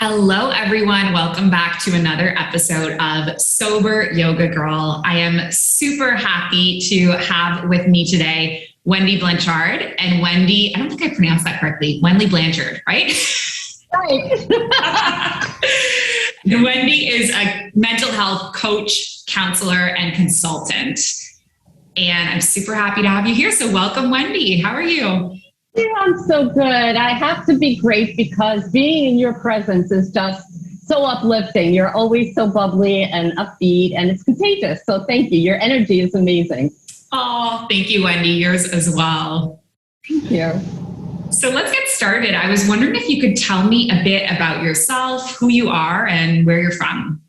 Hello, everyone. Welcome back to another episode of Sober Yoga Girl. I am super happy to have with me today Wendy Blanchard. And Wendy, I don't think I pronounced that correctly, Wendy Blanchard, right? Right. Wendy is a mental health coach, counselor, and consultant. And I'm super happy to have you here. So welcome, Wendy. How are you? Yeah, I'm so good. I have to be great because being in your presence is just so uplifting. You're always so bubbly and upbeat, and it's contagious. So thank you. Your energy is amazing. Oh, thank you, Wendy. Yours as well. Thank you. So let's get started. I was wondering if you could tell me a bit about yourself, who you are, and where you're from.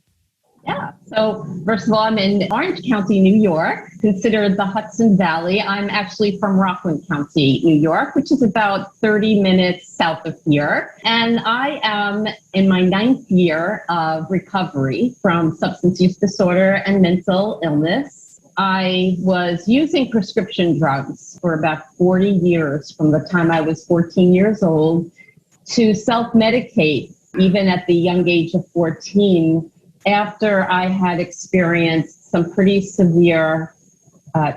Yeah. So first of all, I'm in Orange County, New York, considered the Hudson Valley. I'm actually from Rockland County, New York, which is about 30 minutes south of here. And I am in my 9th year of recovery from substance use disorder and mental illness. I was using prescription drugs for about 40 years from the time I was 14 years old to self-medicate, even at the young age of 14, after I had experienced some pretty severe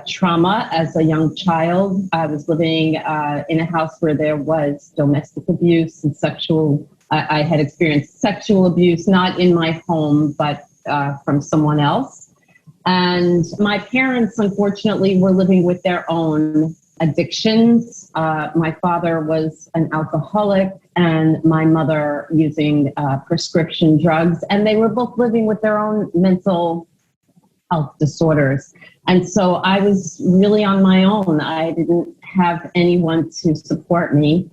trauma as a young child. I was living in a house where there was domestic abuse and I had experienced sexual abuse, not in my home, but from someone else. And my parents, unfortunately, were living with their own addictions. My father was an alcoholic and my mother using prescription drugs, and they were both living with their own mental health disorders. And so I was really on my own. I didn't have anyone to support me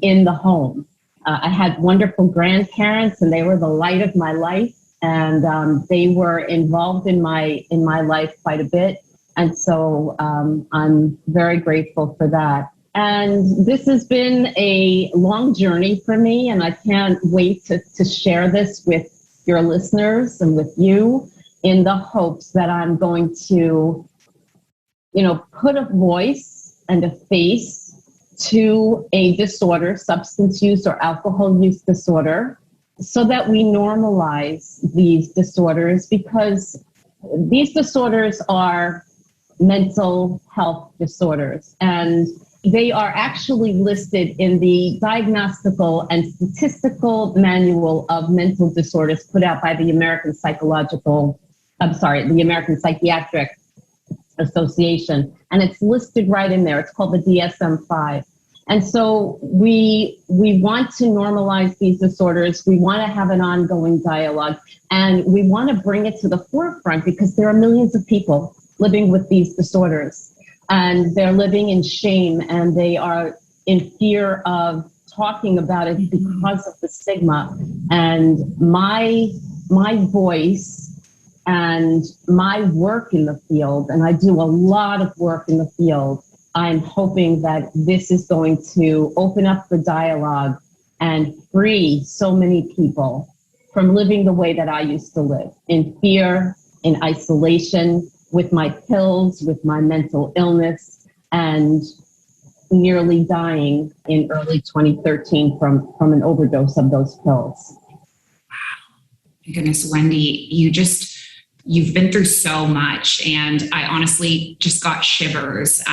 in the home. I had wonderful grandparents, and they were the light of my life, and they were involved in my life quite a bit. And so I'm very grateful for that. And this has been a long journey for me, and I can't wait to share this with your listeners and with you in the hopes that I'm going to, put a voice and a face to a disorder, substance use or alcohol use disorder, so that we normalize these disorders, because these disorders are mental health disorders, and they are actually listed in the Diagnostical and Statistical Manual of Mental Disorders put out by the American Psychiatric Association. And it's listed right in there. It's called the DSM-5. And so we want to normalize these disorders. We want to have an ongoing dialogue, and we want to bring it to the forefront because there are millions of people living with these disorders. And they're living in shame, and they are in fear of talking about it because of the stigma. And my voice and my work in the field, and I do a lot of work in the field, I'm hoping that this is going to open up the dialogue and free so many people from living the way that I used to live, in fear, in isolation, with my pills, with my mental illness, and nearly dying in early 2013 from an overdose of those pills. Wow. My goodness, Wendy, you've been through so much, and I honestly just got shivers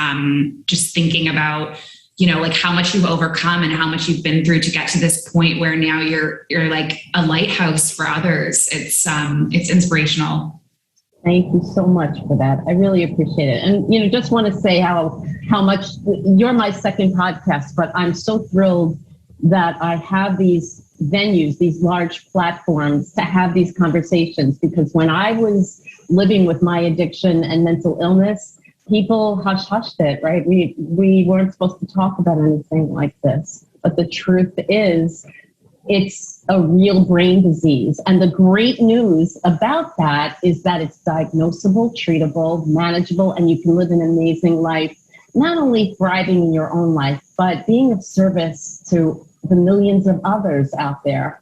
just thinking about, like how much you've overcome and how much you've been through to get to this point where now you're like a lighthouse for others. It's inspirational. Thank you so much for that. I really appreciate it. And, just want to say how much you're my second podcast, but I'm so thrilled that I have these venues, these large platforms to have these conversations, because when I was living with my addiction and mental illness, people hushed it, right? We weren't supposed to talk about anything like this. But the truth is, it's a real brain disease. And the great news about that is that it's diagnosable, treatable, manageable, and you can live an amazing life, not only thriving in your own life, but being of service to the millions of others out there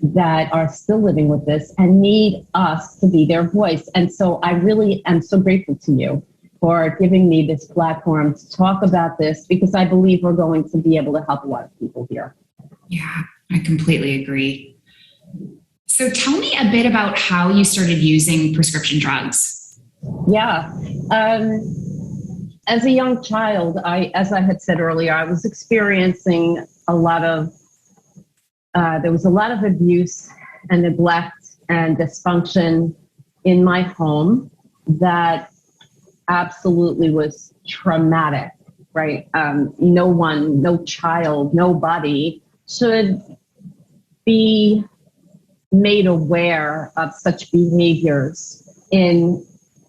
that are still living with this and need us to be their voice. And so I really am so grateful to you for giving me this platform to talk about this, because I believe we're going to be able to help a lot of people here. Yeah, I completely agree. So tell me a bit about how you started using prescription drugs. Yeah. As a young child, as I had said earlier, I was experiencing there was a lot of abuse and neglect and dysfunction in my home that absolutely was traumatic, right? No child, nobody should be made aware of such behaviors in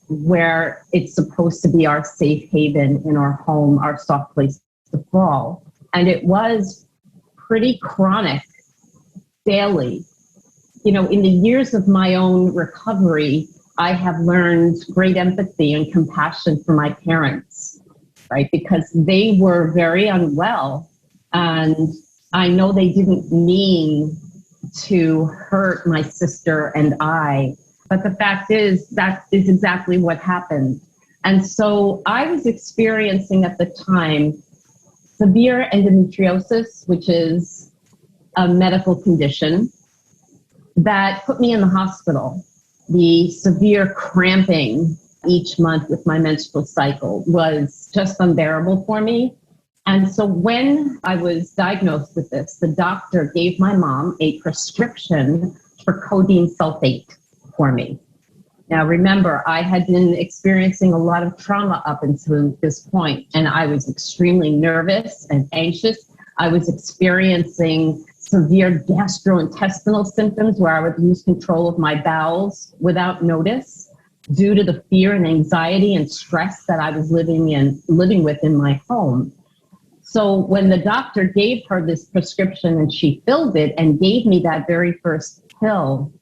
where it's supposed to be our safe haven in our home, our soft place to fall. And it was pretty chronic daily. In the years of my own recovery, I have learned great empathy and compassion for my parents, right? Because they were very unwell. And I know they didn't mean to hurt my sister and I, but the fact is that is exactly what happened. And so I was experiencing at the time severe endometriosis, which is a medical condition that put me in the hospital. The severe cramping each month with my menstrual cycle was just unbearable for me. And so when I was diagnosed with this, the doctor gave my mom a prescription for codeine sulfate for me. Now, remember, I had been experiencing a lot of trauma up until this point, and I was extremely nervous and anxious. I was experiencing severe gastrointestinal symptoms where I would lose control of my bowels without notice due to the fear and anxiety and stress that I was living with in my home. So when the doctor gave her this prescription and she filled it and gave me that very first pill,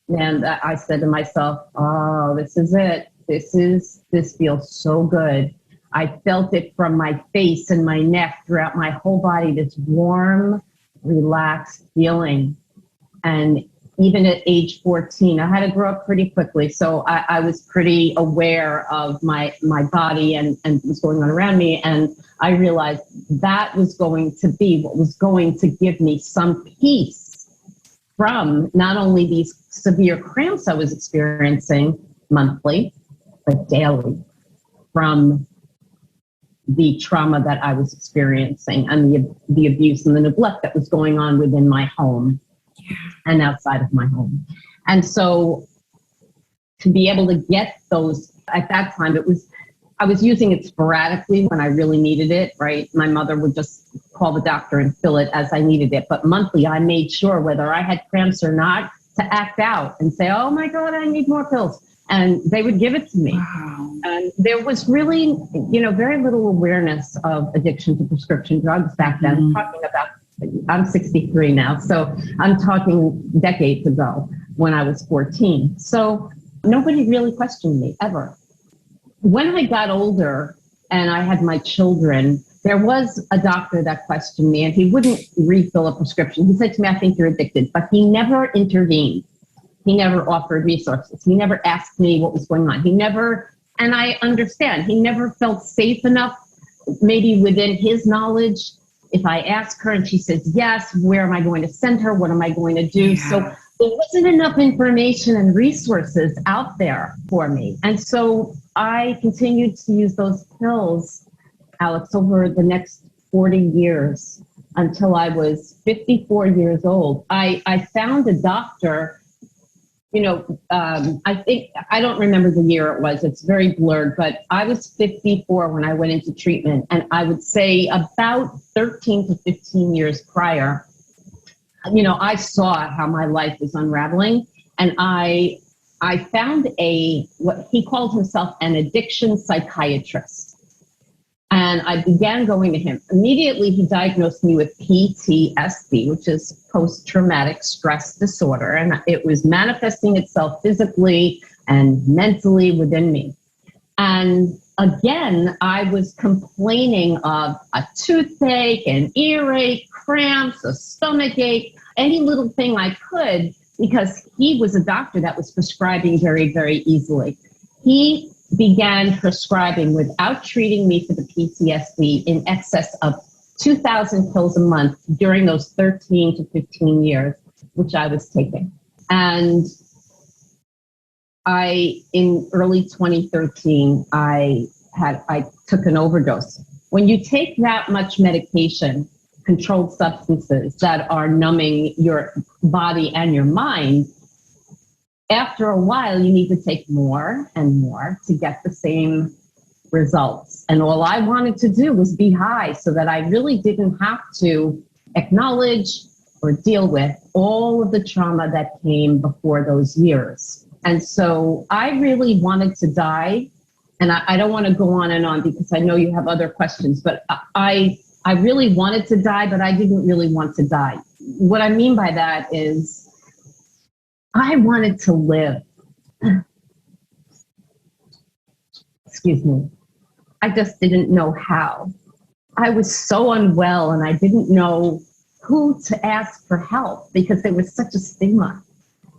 and I said to myself, oh, this is it. This feels so good. I felt it from my face and my neck throughout my whole body, this warm, relaxed feeling. And even at age 14, I had to grow up pretty quickly. So I was pretty aware of my body and what was going on around me. And I realized that was going to be what was going to give me some peace from not only these severe cramps I was experiencing monthly, but daily from the trauma that I was experiencing and the abuse and the neglect that was going on within my home and outside of my home. And so to be able to get those, at that time, I was using it sporadically when I really needed it, right? My mother would just call the doctor and fill it as I needed it. But monthly, I made sure whether I had cramps or not to act out and say, oh my God, I need more pills. And they would give it to me. Wow. And there was really, very little awareness of addiction to prescription drugs back then. I'm 63 now, so I'm talking decades ago when I was 14. So nobody really questioned me ever. When I got older and I had my children, there was a doctor that questioned me and he wouldn't refill a prescription. He said to me, I think you're addicted, but he never intervened. He never offered resources. He never asked me what was going on. And I understand, he never felt safe enough, maybe within his knowledge. If I ask her and she says, yes, where am I going to send her? What am I going to do? Yeah. So there wasn't enough information and resources out there for me. And so I continued to use those pills, Alex, over the next 40 years until I was 54 years old. I found a doctor, I don't remember the year it was. It's very blurred, but I was 54 when I went into treatment. And I would say about 13 to 15 years prior, I saw how my life was unraveling. And I found what he called himself an addiction psychiatrist. And I began going to him. Immediately, he diagnosed me with PTSD, which is post-traumatic stress disorder. And it was manifesting itself physically and mentally within me. And again, I was complaining of a toothache, an earache, cramps, a stomach ache, any little thing I could, because he was a doctor that was prescribing very, very easily. He began prescribing without treating me for the PTSD in excess of 2,000 pills a month during those 13 to 15 years, which I was taking. And in early 2013, I took an overdose. When you take that much medication, controlled substances that are numbing your body and your mind, after a while, you need to take more and more to get the same results. And all I wanted to do was be high so that I really didn't have to acknowledge or deal with all of the trauma that came before those years. And so I really wanted to die. And I don't want to go on and on because I know you have other questions, but I really wanted to die, but I didn't really want to die. What I mean by that is I wanted to live. Excuse me. I just didn't know how. I was so unwell and I didn't know who to ask for help because there was such a stigma.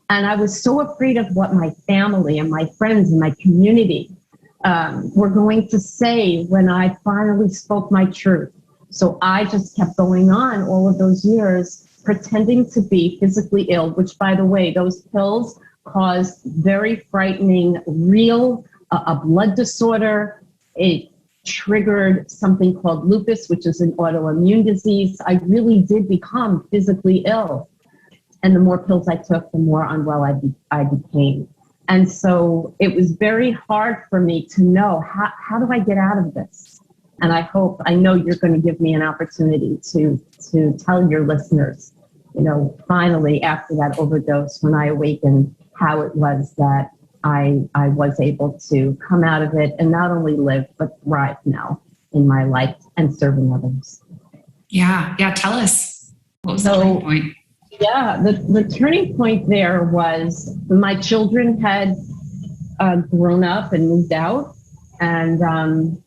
And I was so afraid of what my family and my friends and my community were going to say when I finally spoke my truth. So I just kept going on all of those years, pretending to be physically ill, which, by the way, those pills caused very frightening, real, a blood disorder. It triggered something called lupus, which is an autoimmune disease. I really did become physically ill. And the more pills I took, the more unwell I became. And so it was very hard for me to know, how do I get out of this? And I know you're going to give me an opportunity to tell your listeners, finally after that overdose, when I awakened, how it was that I was able to come out of it and not only live, but thrive now in my life and serving others. Yeah. Tell us. What was the turning point? Yeah, the turning point there was my children had grown up and moved out. And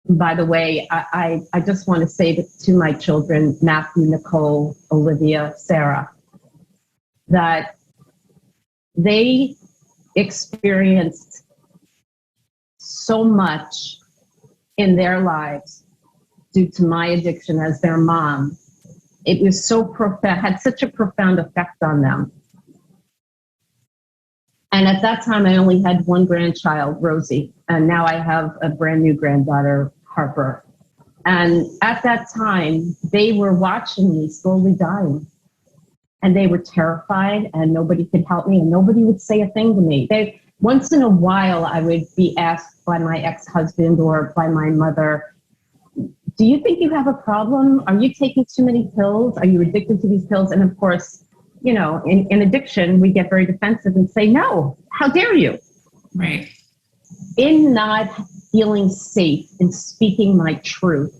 by the way, I just want to say to my children, Matthew, Nicole, Olivia, Sarah, that they experienced so much in their lives due to my addiction as their mom. It was so profound, had such a profound effect on them. And at that time, I only had one grandchild, Rosie, and now I have a brand new granddaughter, Harper. And at that time, they were watching me slowly dying. And they were terrified, and nobody could help me, and nobody would say a thing to me. Once in a while, I would be asked by my ex-husband or by my mother, do you think you have a problem? Are you taking too many pills? Are you addicted to these pills? And of course, in addiction, we get very defensive and say, no, how dare you? Right. In not feeling safe in speaking my truth,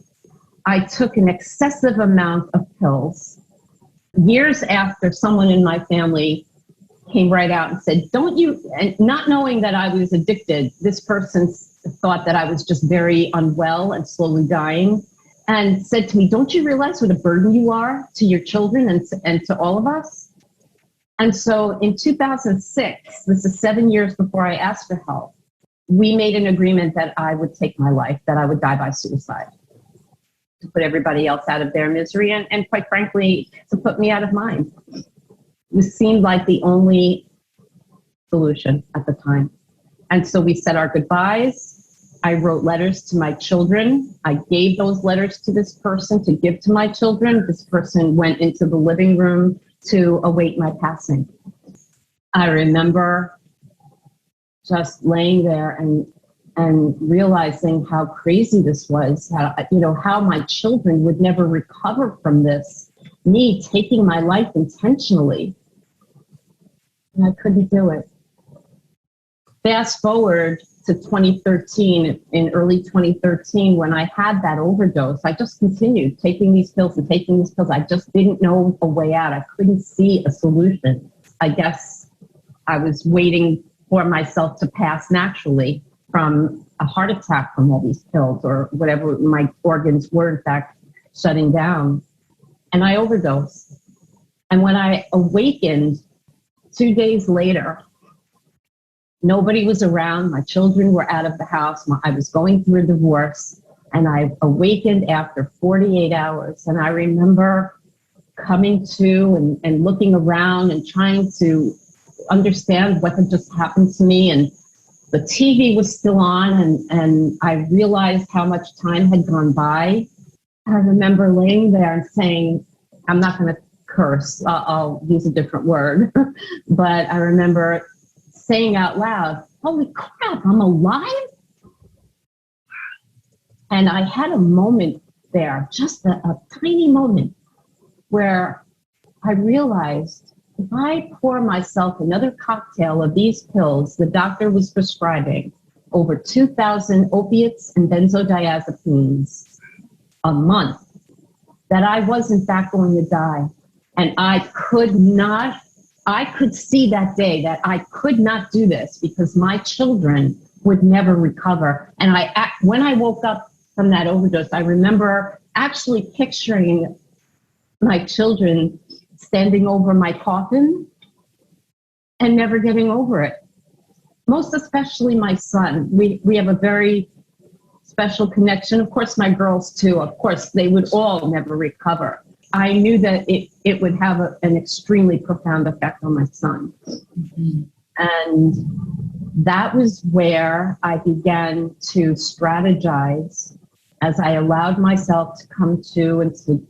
I took an excessive amount of pills. Years after, someone in my family came right out and said, and not knowing that I was addicted, this person thought that I was just very unwell and slowly dying, and said to me, don't you realize what a burden you are to your children and to all of us? And so in 2006, this is 7 years before I asked for help, we made an agreement that I would take my life, that I would die by suicide, to put everybody else out of their misery and quite frankly, to put me out of mine. It seemed like the only solution at the time. And so we said our goodbyes. I wrote letters to my children. I gave those letters to this person to give to my children. This person went into the living room to await my passing. I remember just laying there and realizing how crazy this was, how my children would never recover from this, me taking my life intentionally. And I couldn't do it. Fast forward to 2013, in early 2013, when I had that overdose, I just continued taking these pills and taking these pills. I just didn't know a way out. I couldn't see a solution. I guess I was waiting for myself to pass naturally from a heart attack from all these pills or whatever my organs were, in fact, shutting down. And I overdosed. And when I awakened 2 days later, nobody was around. My children were out of the house. I was going through a divorce, and I awakened after 48 hours. And I remember coming to and looking around and trying to understand what had just happened to me. And the TV was still on, and I realized how much time had gone by. I remember laying there and saying, I'm not going to curse, I'll use a different word, but I remember saying out loud, holy crap, I'm alive? And I had a moment there, just a tiny moment, where I realized if I pour myself another cocktail of these pills the doctor was prescribing, over 2,000 opiates and benzodiazepines a month, that I was in fact going to die. And I could see that day that I could not do this because my children would never recover. And when I woke up from that overdose, I remember actually picturing my children standing over my coffin and never getting over it. Most especially my son. We have a very special connection. Of course, my girls too. Of course, they would all never recover. I knew that it would have an extremely profound effect on my son. Mm-hmm. And that was where I began to strategize as I allowed myself to come to and to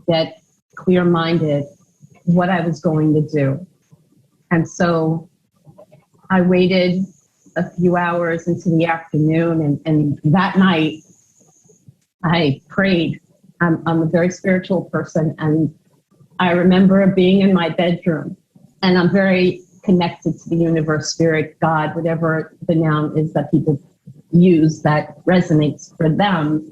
get clear-minded what I was going to do. And so I waited a few hours into the afternoon, and that night I prayed. I'm a very spiritual person, and I remember being in my bedroom, and I'm very connected to the universe, spirit, God, whatever the noun is that people use that resonates for them.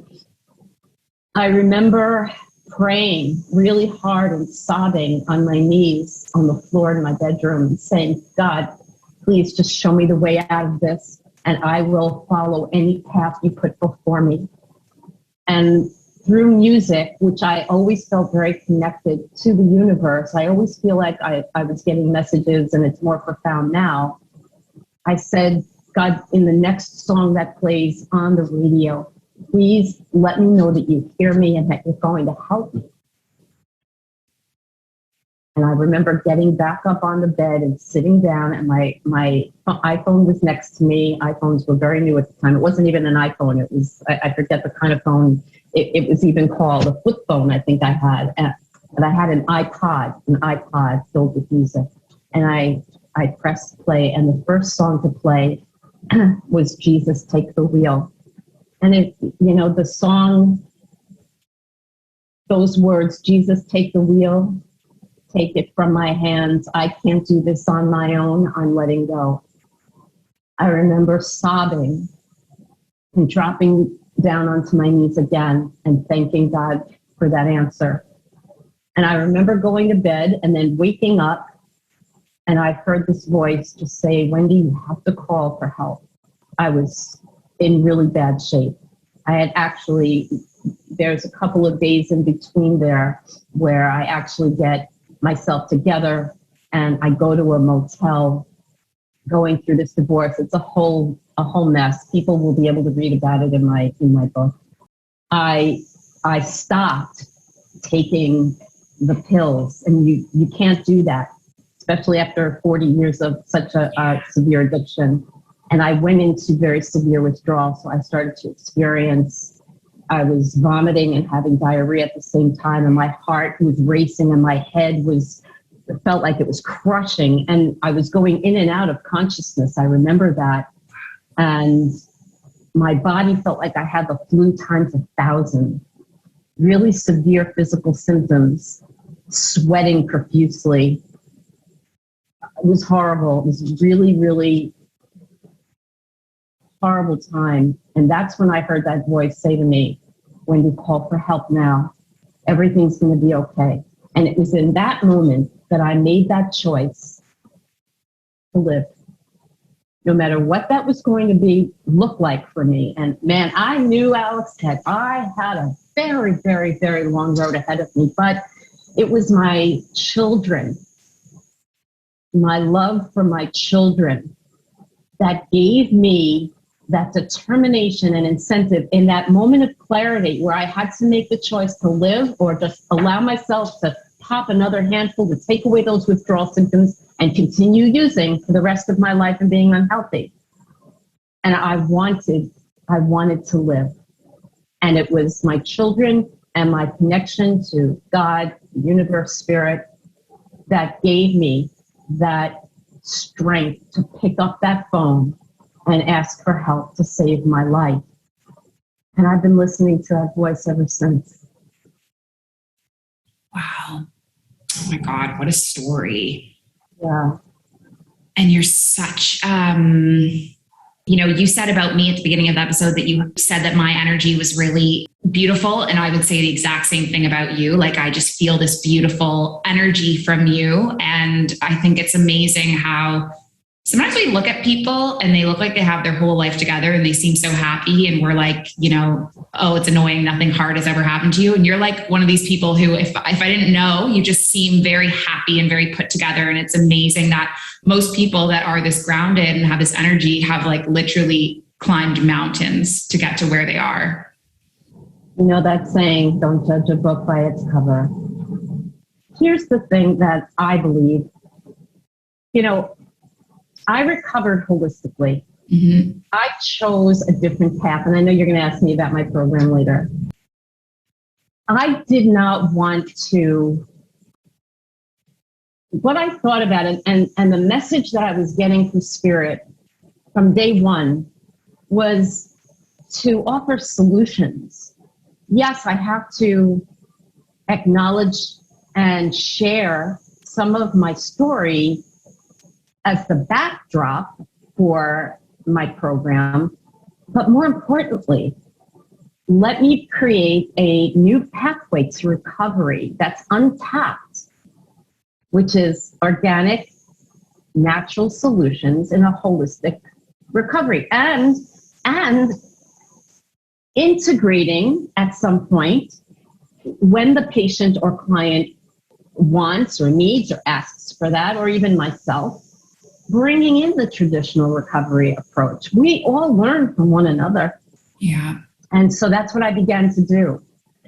I remember praying really hard and sobbing on my knees on the floor in my bedroom and saying, God, please just show me the way out of this, and I will follow any path you put before me. And through music, which I always felt very connected to the universe, I always feel like I was getting messages, and it's more profound now. I said, God, in the next song that plays on the radio, please let me know that you hear me and that you're going to help me. And I remember getting back up on the bed and sitting down, and my iPhone was next to me. iPhones were very new at the time. It wasn't even an iPhone. It was, I forget the kind of phone it was even called, a flip phone, I think I had. And I had an iPod filled with music. And I pressed play, and the first song to play was Jesus, Take the Wheel. And the song, those words, Jesus, take the wheel, take it from my hands. I can't do this on my own. I'm letting go. I remember sobbing and dropping down onto my knees again and thanking God for that answer. And I remember going to bed and then waking up, and I heard this voice just say, Wendy, you have to call for help. I was in really bad shape. I had actually, there's a couple of days in between there where I actually get myself together and I go to a motel going through this divorce. It's a whole mess. People will be able to read about it in my book. I stopped taking the pills, and you can't do that, especially after 40 years of such a severe addiction. And I went into very severe withdrawal. So I started to experience, I was vomiting and having diarrhea at the same time. And my heart was racing and my head felt like it was crushing. And I was going in and out of consciousness. I remember that. And my body felt like I had the flu times 1,000. Really severe physical symptoms, sweating profusely. It was horrible. It was really, really horrible time. And that's when I heard that voice say to me, Wendy, call for help now. Everything's going to be okay. And it was in that moment that I made that choice to live, no matter what that was going to look like for me. And man, I knew, Alex, that I had a very, very, very long road ahead of me, but it was my children, my love for my children, that gave me that determination and incentive in that moment of clarity where I had to make the choice to live or just allow myself to pop another handful to take away those withdrawal symptoms and continue using for the rest of my life and being unhealthy. And I wanted to live. And it was my children and my connection to God, the universe, spirit, that gave me that strength to pick up that phone and ask for help to save my life. And I've been listening to that voice ever since. Wow. Oh my God, what a story. Yeah. And you're such, you said about me at the beginning of the episode that you said that my energy was really beautiful. And I would say the exact same thing about you. Like, I just feel this beautiful energy from you. And I think it's amazing how sometimes we look at people and they look like they have their whole life together and they seem so happy. And we're like, oh, it's annoying. Nothing hard has ever happened to you. And you're like one of these people who, if I didn't know, you just seem very happy and very put together. And it's amazing that most people that are this grounded and have this energy have like literally climbed mountains to get to where they are. You know that saying, don't judge a book by its cover. Here's the thing that I believe. I recovered holistically. Mm-hmm. I chose a different path, and I know you're going to ask me about my program later. I did not want to, what I thought about it, and the message that I was getting from Spirit from day one was to offer solutions. Yes, I have to acknowledge and share some of my story as the backdrop for my program. But more importantly, let me create a new pathway to recovery that's untapped, which is organic, natural solutions in a holistic recovery, and integrating at some point when the patient or client wants or needs or asks for that, or even myself, bringing in the traditional recovery approach. We all learn from one another. Yeah. And so that's what I began to do.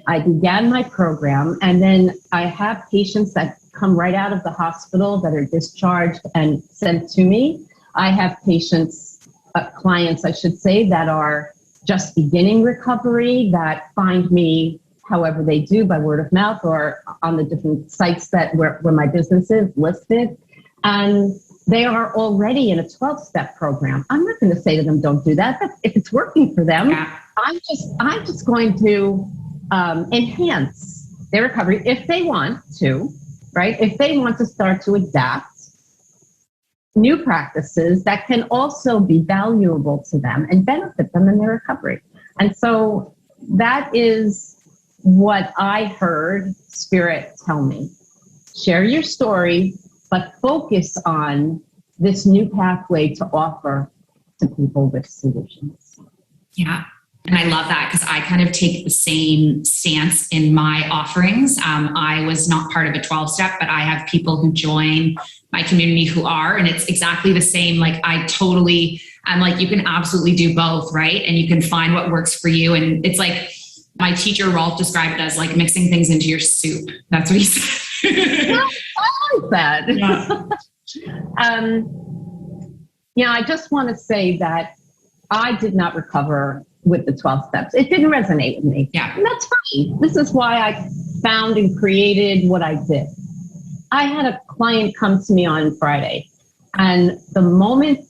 I began my program, and then I have patients that come right out of the hospital that are discharged and sent to me. I have patients, clients, I should say, that are just beginning recovery, that find me however they do, by word of mouth or on the different sites that where my business is listed. And they are already in a 12-step program. I'm not going to say to them, don't do that. But if it's working for them, yeah. I'm just going to enhance their recovery if they want to, right? If they want to start to adapt new practices that can also be valuable to them and benefit them in their recovery. And so that is what I heard Spirit tell me. Share your story, but focus on this new pathway to offer to people with solutions. Yeah. And I love that because I kind of take the same stance in my offerings. I was not part of a 12-step, but I have people who join my community who are, and it's exactly the same. Like I'm like, you can absolutely do both, right? And you can find what works for you. And it's like my teacher, Rolf, described it as like mixing things into your soup. That's what he said. I like that. Yeah. I just want to say that I did not recover with the 12 steps. It didn't resonate with me. Yeah. And that's fine. This is why I found and created what I did. I had a client come to me on Friday, and the moment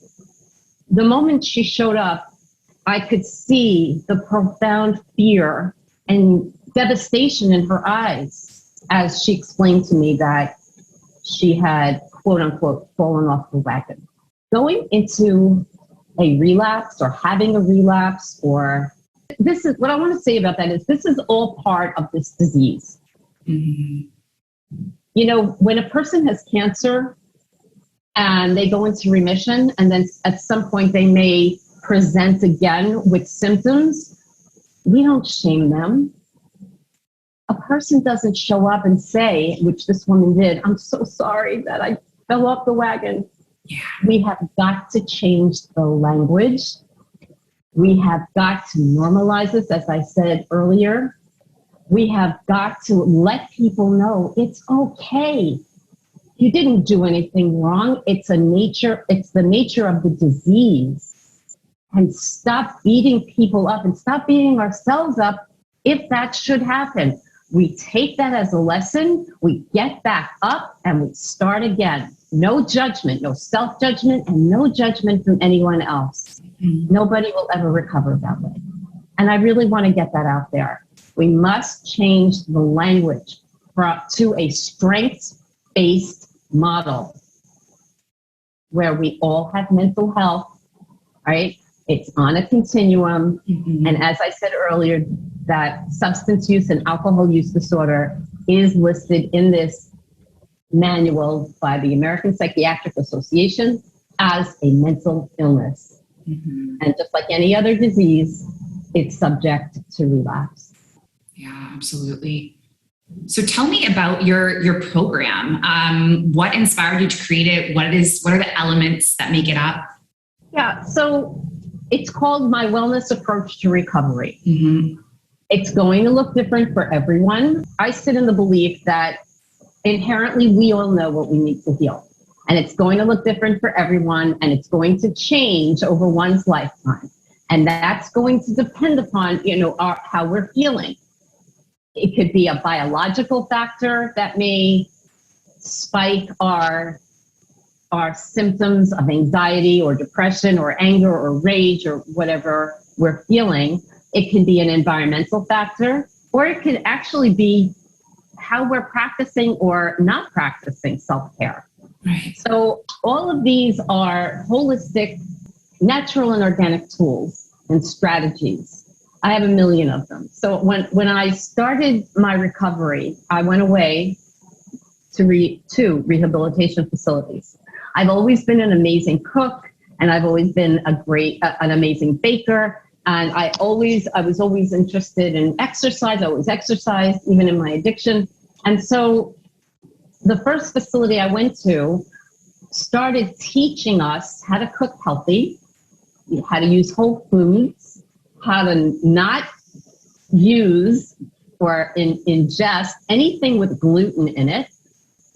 she showed up, I could see the profound fear and devastation in her eyes as she explained to me that she had, quote unquote, fallen off the wagon. Going into a relapse or having a relapse, or this is what I want to say about that is this is all part of this disease. Mm-hmm. You know, when a person has cancer and they go into remission, and then at some point they may present again with symptoms, we don't shame them. A person doesn't show up and say, which this woman did, I'm so sorry that I fell off the wagon. Yeah. We have got to change the language. We have got to normalize this, as I said earlier. We have got to let people know it's okay. You didn't do anything wrong. It's the nature of the disease. And stop beating people up and stop beating ourselves up if that should happen. We take that as a lesson, we get back up, and we start again. No judgment, no self-judgment, and no judgment from anyone else. Nobody will ever recover that way. And I really want to get that out there. We must change the language to a strengths-based model where we all have mental health, right? It's on a continuum. And as I said earlier, that substance use and alcohol use disorder is listed in this manual by the American Psychiatric Association as a mental illness. And just like any other disease, it's subject to relapse. Yeah, absolutely. So tell me about your program. What inspired you to create it? What are the elements that make it up? Yeah, so it's called My Wellness Approach to Recovery. It's going to look different for everyone. I sit in the belief that inherently we all know what we need to heal. And it's going to look different for everyone, and it's going to change over one's lifetime. And that's going to depend upon, how we're feeling. It could be a biological factor that may spike our symptoms of anxiety or depression or anger or rage or whatever we're feeling. It can be an environmental factor, or it could actually be how we're practicing or not practicing self-care. Right. So all of these are holistic, natural and organic tools and strategies. I have a million of them. So when I started my recovery, I went away to two rehabilitation facilities. I've always been an amazing cook, and I've always been an amazing baker. And I was always interested in exercise. I always exercised, even in my addiction. And so the first facility I went to started teaching us how to cook healthy, how to use whole foods, how to not use or ingest anything with gluten in it.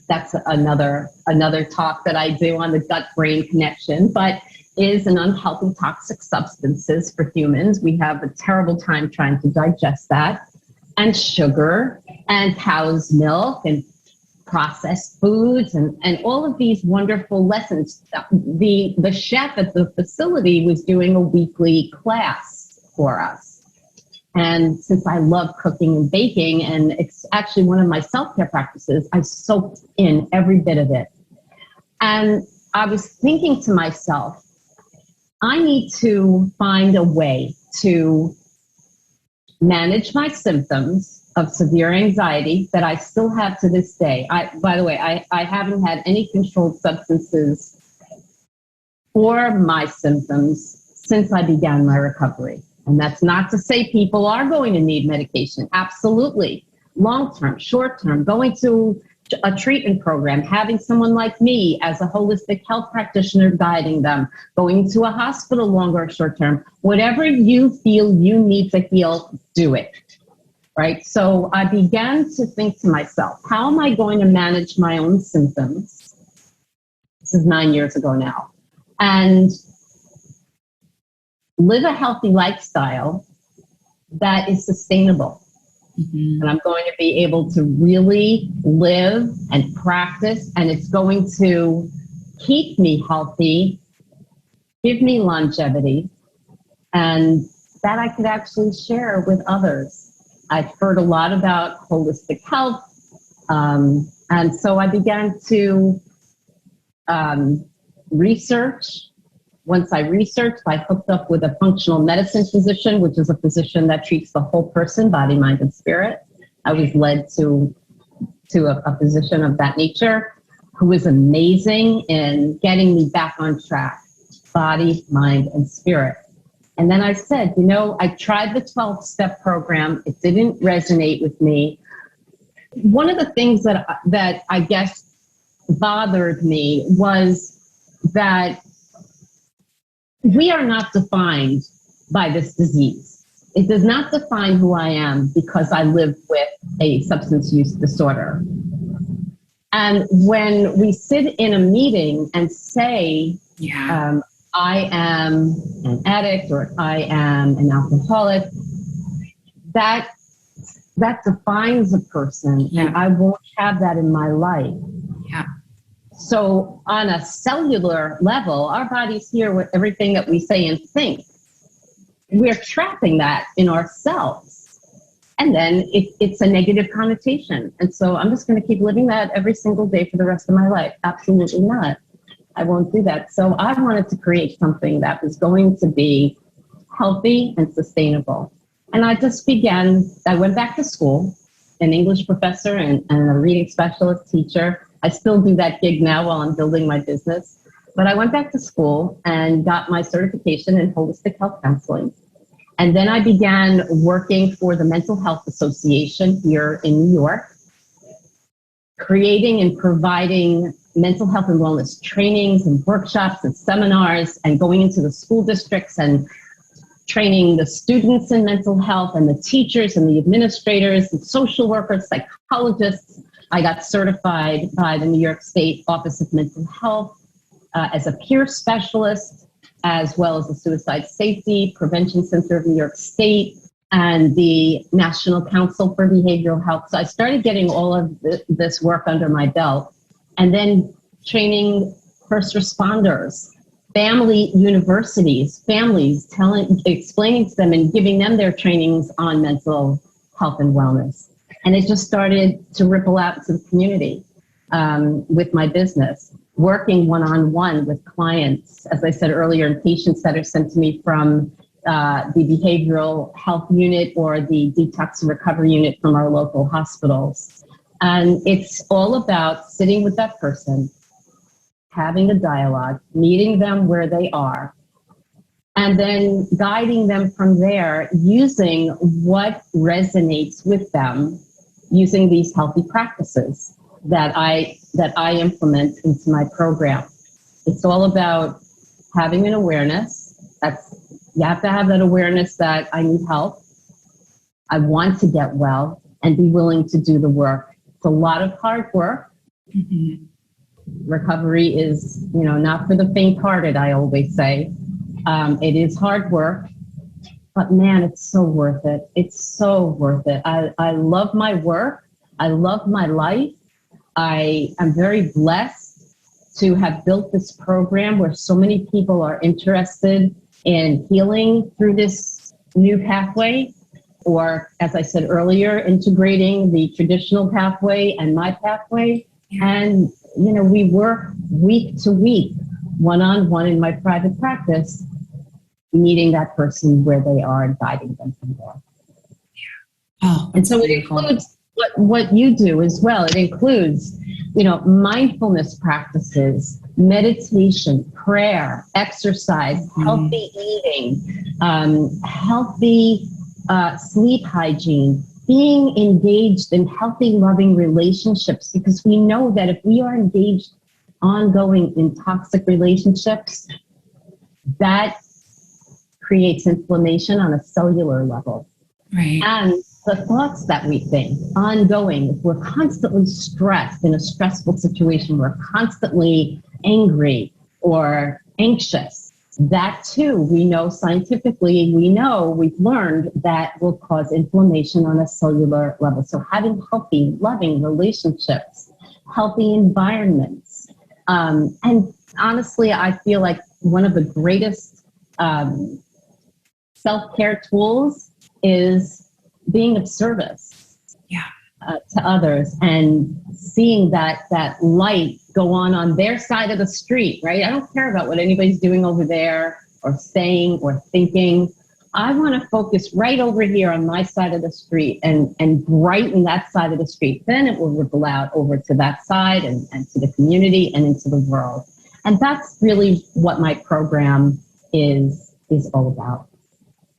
That's another talk that I do on the gut-brain connection, but is an unhealthy toxic substances for humans. We have a terrible time trying to digest that. And sugar and cow's milk and processed foods and all of these wonderful lessons. The chef at the facility was doing a weekly class for us. And since I love cooking and baking, and it's actually one of my self-care practices, I soaked in every bit of it. And I was thinking to myself, I need to find a way to manage my symptoms of severe anxiety that I still have to this day. By the way, I haven't had any controlled substances for my symptoms since I began my recovery. And that's not to say people are going to need medication. Absolutely. Long-term, short-term, going to a treatment program, having someone like me as a holistic health practitioner guiding them, going to a hospital longer or short-term, whatever you feel you need to heal, do it. Right? So I began to think to myself, how am I going to manage my own symptoms? This is 9 years ago now. And live a healthy lifestyle that is sustainable. And I'm going to be able to really live and practice, and it's going to keep me healthy, give me longevity, and that I could actually share with others. I've heard a lot about holistic health, and so I began to research. Once I researched, I hooked up with a functional medicine physician, which is a physician that treats the whole person, body, mind, and spirit. I was led to a physician of that nature who was amazing in getting me back on track, body, mind, and spirit. And then I said, I tried the 12-step program. It didn't resonate with me. One of the things that I guess bothered me was that we are not defined by this disease. It does not define who I am because I live with a substance use disorder. And when we sit in a meeting and say, I am an addict or I am an alcoholic, that defines a person, and I won't have that in my life. Yeah. So on a cellular level, our bodies hear with everything that we say and think. We're trapping that in ourselves. And then it's a negative connotation. And so I'm just going to keep living that every single day for the rest of my life. Absolutely not. I won't do that. So I wanted to create something that was going to be healthy and sustainable. And I just I went back to school, an English professor and a reading specialist teacher. I still do that gig now while I'm building my business. But I went back to school and got my certification in holistic health counseling. And then I began working for the Mental Health Association here in New York, creating and providing mental health and wellness trainings and workshops and seminars, and going into the school districts and training the students in mental health and the teachers and the administrators and social workers, psychologists. I got certified by the New York State Office of Mental Health as a peer specialist, as well as the Suicide Safety Prevention Center of New York State and the National Council for Behavioral Health. So I started getting all of this work under my belt, and then training first responders, family universities, families, explaining to them and giving them their trainings on mental health and wellness. And it just started to ripple out to the community with my business, working one-on-one with clients, as I said earlier, and patients that are sent to me from the behavioral health unit or the detox and recovery unit from our local hospitals. And it's all about sitting with that person, having a dialogue, meeting them where they are, and then guiding them from there using what resonates with them, using these healthy practices that I implement into my program. It's all about having an awareness. You have to have that awareness that I need help, I want to get well, and be willing to do the work. It's a lot of hard work. Mm-hmm. Recovery is, not for the faint-hearted, I always say. It is hard work, but man, it's so worth it. It's so worth it. I love my work. I love my life. I am very blessed to have built this program where so many people are interested in healing through this new pathway, or, as I said earlier, integrating the traditional pathway and my pathway. And, we work week to week, one-on-one in my private practice, meeting that person where they are and guiding them from there. Oh, and so it includes what you do as well. It includes, mindfulness practices, meditation, prayer, exercise, healthy eating, healthy sleep hygiene, being engaged in healthy, loving relationships, because we know that if we are engaged ongoing in toxic relationships, that creates inflammation on a cellular level. Right. And the thoughts that we think ongoing, if we're constantly stressed in a stressful situation, we're constantly angry or anxious, that too, we know scientifically, we've learned that will cause inflammation on a cellular level. So having healthy, loving relationships, healthy environments. And honestly, I feel like one of the greatest self-care tools is being of service to others and seeing that light go on their side of the street, right? I don't care about what anybody's doing over there or saying or thinking. I want to focus right over here on my side of the street and brighten that side of the street. Then it will ripple out over to that side and to the community and into the world. And that's really what my program is all about.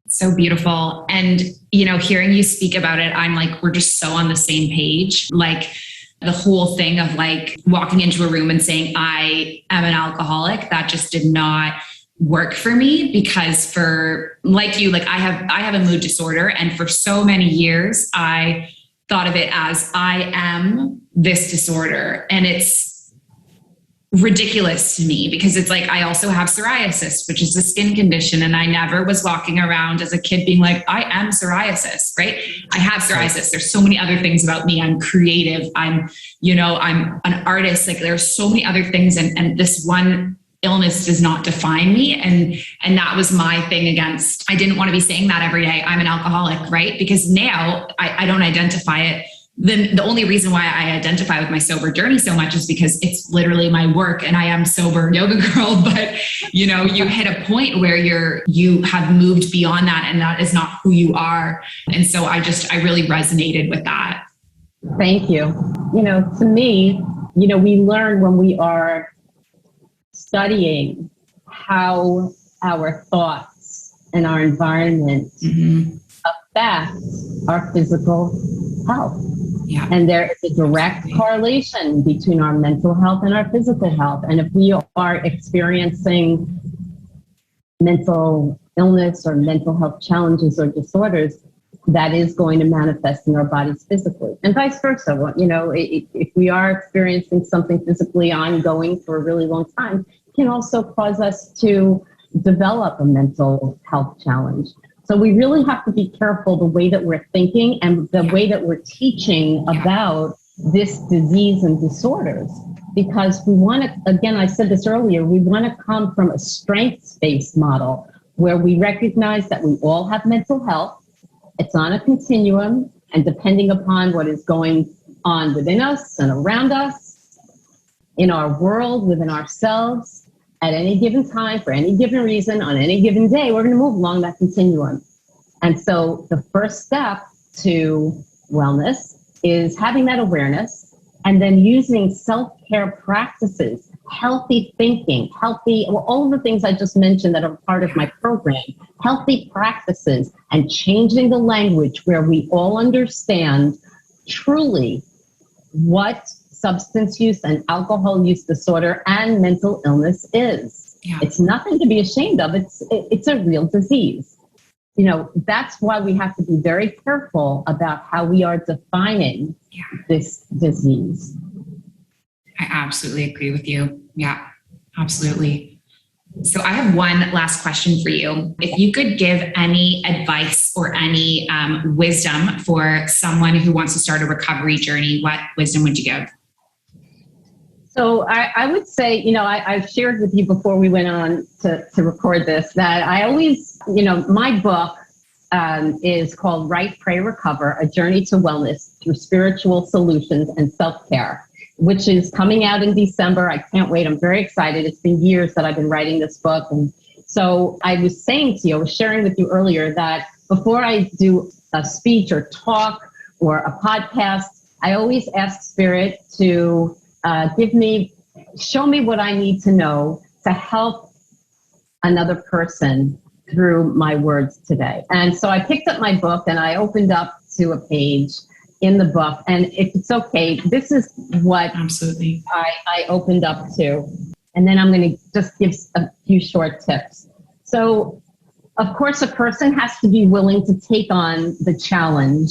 So beautiful. And, hearing you speak about it, I'm like, we're just so on the same page. Like the whole thing of like walking into a room and saying, I am an alcoholic, that just did not work for me, because for like you, like I have a mood disorder, and for so many years I thought of it as I am this disorder, and it's ridiculous to me because it's like I also have psoriasis, which is a skin condition, and I never was walking around as a kid being like, I am psoriasis, right? I have psoriasis. There's so many other things about me. I'm creative. I'm an artist. Like there's so many other things, and this one illness does not define me. And that was my thing against, I didn't want to be saying that every day. I'm an alcoholic, right? Because now I don't identify it. Then the only reason why I identify with my sober journey so much is because it's literally my work, and I am sober yoga girl. But you hit a point where you have moved beyond that, and that is not who you are. And so I really resonated with that. Thank you. To me, we learn when we are studying how our thoughts and our environment affect our physical health. Yeah. And there is a direct correlation between our mental health and our physical health. And if we are experiencing mental illness or mental health challenges or disorders, that is going to manifest in our bodies physically, and vice versa. If we are experiencing something physically ongoing for a really long time, it can also cause us to develop a mental health challenge. So we really have to be careful the way that we're thinking and the way that we're teaching about this disease and disorders, because we want to, again, I said this earlier, we want to come from a strengths-based model where we recognize that we all have mental health. It's on a continuum, and depending upon what is going on within us and around us, in our world, within ourselves, at any given time, for any given reason, on any given day, we're going to move along that continuum. And so the first step to wellness is having that awareness, and then using self-care practices, healthy thinking, all of the things I just mentioned that are part of my program, healthy practices, and changing the language where we all understand truly what substance use and alcohol use disorder and mental illness is. Yeah. It's nothing to be ashamed of. It's a real disease. That's why we have to be very careful about how we are defining this disease. I absolutely agree with you. Yeah, absolutely. So I have one last question for you. If you could give any advice or any wisdom for someone who wants to start a recovery journey, what wisdom would you give? So I would say, I've shared with you before we went on to record this, that I always, my book is called Write, Pray, Recover, A Journey to Wellness Through Spiritual Solutions and Self-Care, which is coming out in December. I can't wait. I'm very excited. It's been years that I've been writing this book. And so I was sharing with you earlier that before I do a speech or talk or a podcast, I always ask Spirit to show me what I need to know to help another person through my words today. And so I picked up my book and I opened up to a page in the book. And if it's okay, this is what absolutely I opened up to. And then I'm going to just give a few short tips. So, of course, a person has to be willing to take on the challenge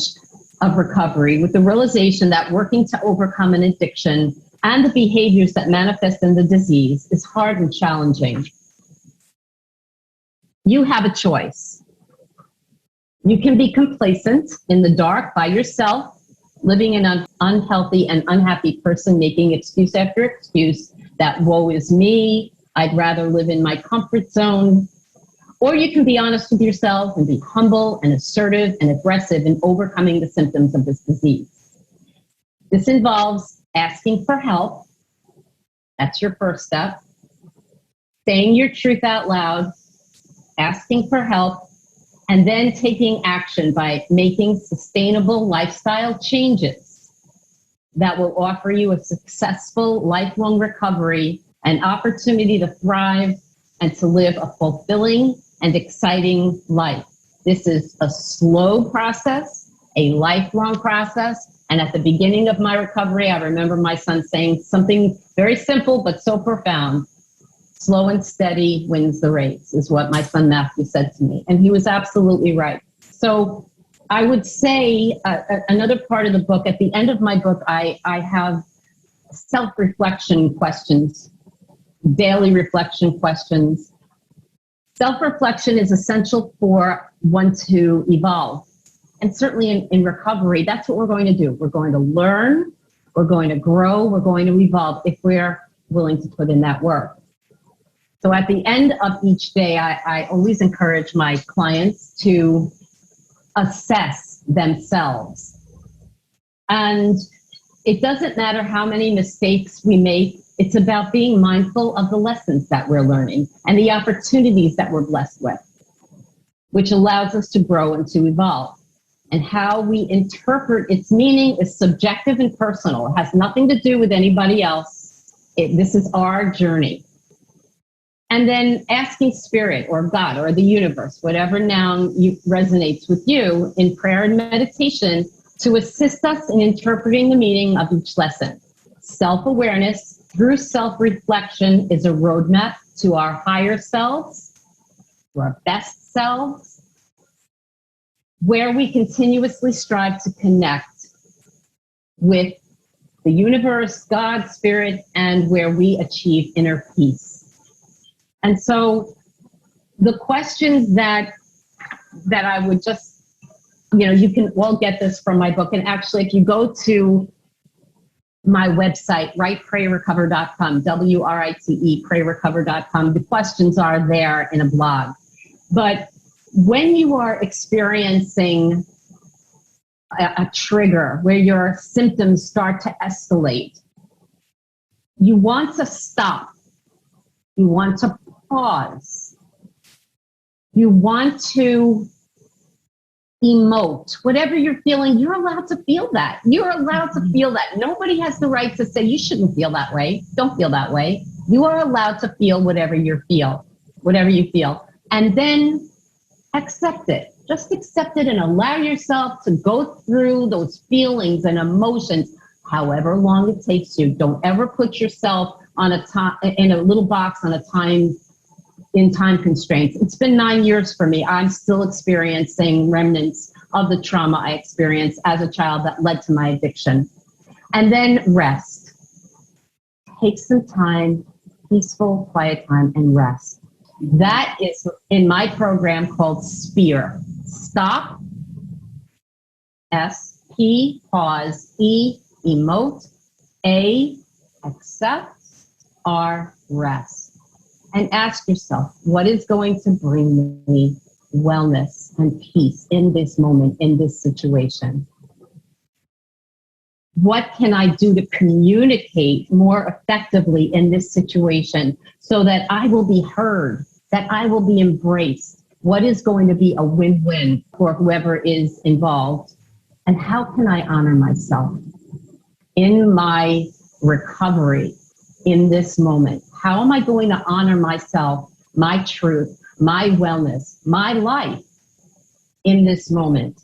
of recovery with the realization that working to overcome an addiction and the behaviors that manifest in the disease is hard and challenging. You have a choice. You can be complacent in the dark by yourself, living an unhealthy and unhappy person, making excuse after excuse that woe is me, I'd rather live in my comfort zone. Or you can be honest with yourself and be humble and assertive and aggressive in overcoming the symptoms of this disease. This involves asking for help. That's your first step. Saying your truth out loud, asking for help, and then taking action by making sustainable lifestyle changes that will offer you a successful lifelong recovery, an opportunity to thrive, and to live a fulfilling and exciting life. This is a slow process, a lifelong process. And at the beginning of my recovery, I remember my son saying something very simple but so profound. Slow and steady wins the race, is what my son Matthew said to me. And he was absolutely right. So I would say another part of the book, at the end of my book, I have self-reflection questions, daily reflection questions. Self-reflection is essential for one to evolve. And certainly in recovery, that's what we're going to do. We're going to learn, we're going to grow, we're going to evolve if we're willing to put in that work. So at the end of each day, I always encourage my clients to assess themselves. And it doesn't matter how many mistakes we make. It's about being mindful of the lessons that we're learning and the opportunities that we're blessed with, which allows us to grow and to evolve. And how we interpret its meaning is subjective and personal. It has nothing to do with anybody else. This is our journey. And then asking spirit or God or the universe, whatever noun resonates with you, in prayer and meditation to assist us in interpreting the meaning of each lesson. Self-awareness through self-reflection is a roadmap to our higher selves, to our best selves, where we continuously strive to connect with the universe, God, spirit, and where we achieve inner peace. And so the questions that I would just, you can all get this from my book. And actually, if you go to my website, writeprayrecover.com, WRITE, prayrecover.com, the questions are there in a blog. But when you are experiencing a trigger where your symptoms start to escalate, you want to stop. You want to pause. You want to emote. Whatever you're feeling, you're allowed to feel that. You're allowed to feel that. Nobody has the right to say you shouldn't feel that way. Don't feel that way. You are allowed to feel whatever you feel. And then accept it. Just accept it and allow yourself to go through those feelings and emotions, however long it takes you. Don't ever put yourself in a little box on time constraints. It's been 9 years for me. I'm still experiencing remnants of the trauma I experienced as a child that led to my addiction. And then rest. Take some time, peaceful, quiet time, and rest. That is in my program called SPEAR. Stop, S-P, pause, E, emote, A, accept, R, rest. And ask yourself, what is going to bring me wellness and peace in this moment, in this situation? What can I do to communicate more effectively in this situation so that I will be heard, that I will be embraced? What is going to be a win-win for whoever is involved? And how can I honor myself in my recovery in this moment? How am I going to honor myself, my truth, my wellness, my life in this moment?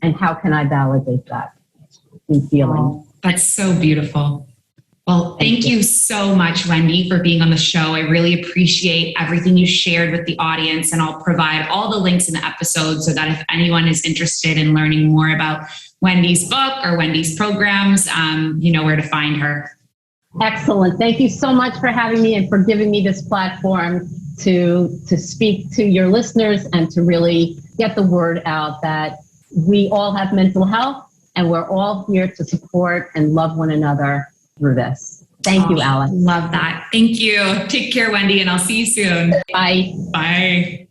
And how can I validate that in feeling? Oh, that's so beautiful. Well, thank you so much, Wendy, for being on the show. I really appreciate everything you shared with the audience, and I'll provide all the links in the episode so that if anyone is interested in learning more about Wendy's book or Wendy's programs, you know where to find her. Excellent. Thank you so much for having me and for giving me this platform to speak to your listeners and to really get the word out that we all have mental health and we're all here to support and love one another through this. Thank you, Alex. Love that. Thank you. Take care, Wendy, and I'll see you soon. Bye. Bye.